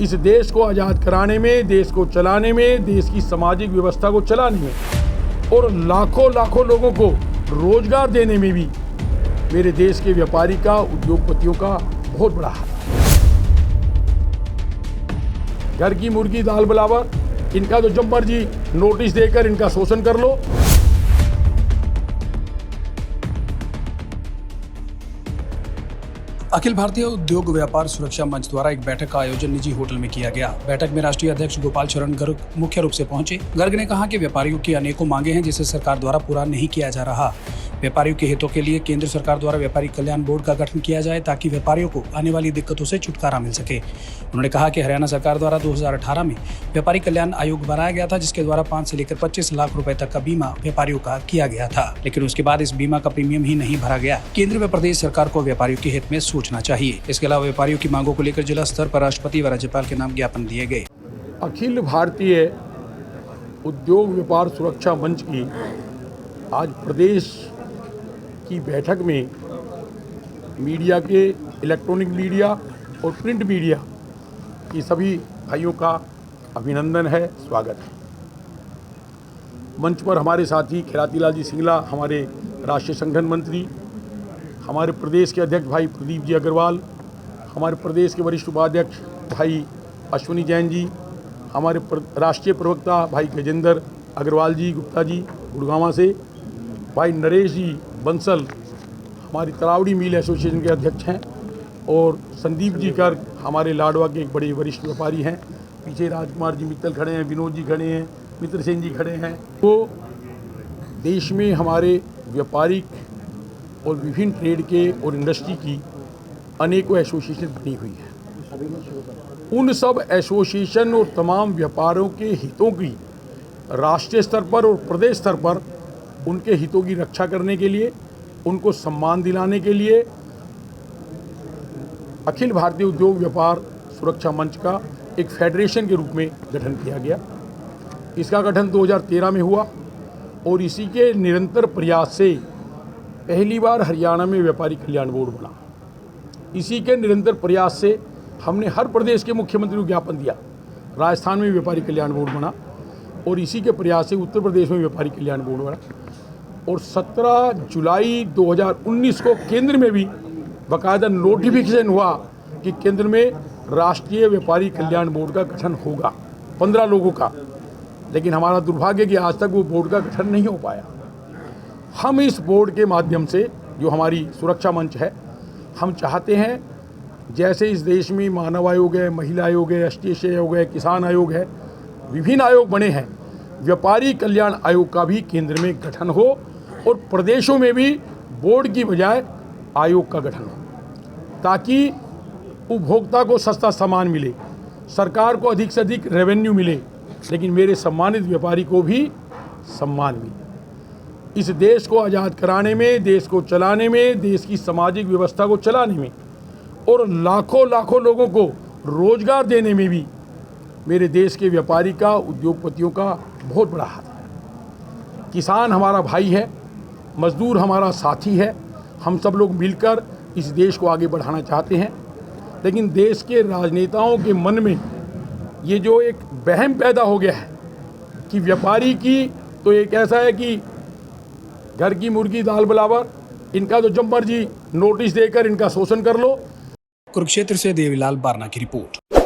इस देश को आज़ाद कराने में, देश को चलाने में, देश की सामाजिक व्यवस्था को चलाने में और लाखों लाखों लोगों को रोजगार देने में भी मेरे देश के व्यापारी का, उद्योगपतियों का बहुत बड़ा हाथ है। घर की मुर्गी दाल बराबर, इनका तो जब मर्जी नोटिस देकर इनका शोषण कर लो। अखिल भारतीय उद्योग व्यापार सुरक्षा मंच द्वारा एक बैठक का आयोजन निजी होटल में किया गया। बैठक में राष्ट्रीय अध्यक्ष गोपाल शरण गर्ग मुख्य रूप से पहुंचे। गर्ग ने कहा कि व्यापारियों की अनेकों मांगे हैं जिसे सरकार द्वारा पूरा नहीं किया जा रहा। व्यापारियों के हितों के लिए केंद्र सरकार द्वारा व्यापारी कल्याण बोर्ड का गठन किया जाए ताकि व्यापारियों को आने वाली दिक्कतों से छुटकारा मिल सके। उन्होंने कहा कि हरियाणा सरकार द्वारा 2018 में व्यापारी कल्याण आयोग बनाया गया था, जिसके द्वारा 5 से लेकर 25 लाख रुपए तक का बीमा व्यापारियों का किया गया था, लेकिन उसके बाद इस बीमा का प्रीमियम ही नहीं भरा गया। केंद्र व प्रदेश सरकार को व्यापारियों के हित में सोचना चाहिए। इसके अलावा व्यापारियों की मांगों को लेकर जिला स्तर पर राष्ट्रपति व राज्यपाल के नाम ज्ञापन दिए गए। अखिल भारतीय उद्योग व्यापार सुरक्षा मंच की आज प्रदेश की बैठक में मीडिया के, इलेक्ट्रॉनिक मीडिया और प्रिंट मीडिया की सभी भाइयों का अभिनंदन है, स्वागत है। मंच पर हमारे साथी खिराती लाल जी सिंगला, हमारे राष्ट्रीय संगठन मंत्री, हमारे प्रदेश के अध्यक्ष भाई प्रदीप जी अग्रवाल, हमारे प्रदेश के वरिष्ठ उपाध्यक्ष भाई अश्विनी जैन जी, हमारे राष्ट्रीय प्रवक्ता भाई गजेंद्र अग्रवाल जी गुप्ता जी गुड़गांव से, भाई नरेश जी बंसल हमारी तरावड़ी मिल एसोसिएशन के अध्यक्ष हैं, और संदीप जी गर्ग हमारे लाडवा के एक बड़े वरिष्ठ व्यापारी हैं। पीछे राजकुमार जी मित्तल खड़े हैं, विनोद जी खड़े हैं, मित्र सेन जी खड़े हैं। तो देश में हमारे व्यापारिक और विभिन्न ट्रेड के और इंडस्ट्री की अनेकों एसोसिएशन बनी हुई है। उन सब एसोसिएशन और तमाम व्यापारियों के हितों की राष्ट्रीय स्तर पर और प्रदेश स्तर पर उनके हितों की रक्षा करने के लिए, उनको सम्मान दिलाने के लिए अखिल भारतीय उद्योग व्यापार सुरक्षा मंच का एक फेडरेशन के रूप में गठन किया गया। इसका गठन 2013 में हुआ और इसी के निरंतर प्रयास से पहली बार हरियाणा में व्यापारी कल्याण बोर्ड बना। इसी के निरंतर प्रयास से हमने हर प्रदेश के मुख्यमंत्री को ज्ञापन दिया। राजस्थान में व्यापारी कल्याण बोर्ड बना और इसी के प्रयास से उत्तर प्रदेश में व्यापारी कल्याण बोर्ड बना, और 17 जुलाई 2019 को केंद्र में भी बाकायदा नोटिफिकेशन हुआ कि केंद्र में राष्ट्रीय व्यापारी कल्याण बोर्ड का गठन होगा 15 लोगों का। लेकिन हमारा दुर्भाग्य कि आज तक वो बोर्ड का गठन नहीं हो पाया। हम इस बोर्ड के माध्यम से, जो हमारी सुरक्षा मंच है, हम चाहते हैं जैसे इस देश में मानव आयोग है, महिला आयोग है, एसटी आयोग है, किसान आयोग है, विभिन्न आयोग बने हैं, व्यापारी कल्याण आयोग का भी केंद्र में गठन हो और प्रदेशों में भी बोर्ड की बजाय आयोग का गठन हो, ताकि उपभोक्ता को सस्ता सामान मिले, सरकार को अधिक से अधिक रेवेन्यू मिले, लेकिन मेरे सम्मानित व्यापारी को भी सम्मान मिले। इस देश को आज़ाद कराने में, देश को चलाने में, देश की सामाजिक व्यवस्था को चलाने में और लाखों लाखों लोगों को रोजगार देने में भी मेरे देश के व्यापारी का, उद्योगपतियों का बहुत बड़ा हाथ है। किसान हमारा भाई है, मजदूर हमारा साथी है। हम सब लोग मिलकर इस देश को आगे बढ़ाना चाहते हैं, लेकिन देश के राजनेताओं के मन में ये जो एक वहम पैदा हो गया है कि व्यापारी की तो एक ऐसा है कि घर की मुर्गी दाल बराबर, इनका तो जब मर्जी नोटिस देकर इनका शोषण कर लो। कुरुक्षेत्र से देवीलाल बारना की रिपोर्ट।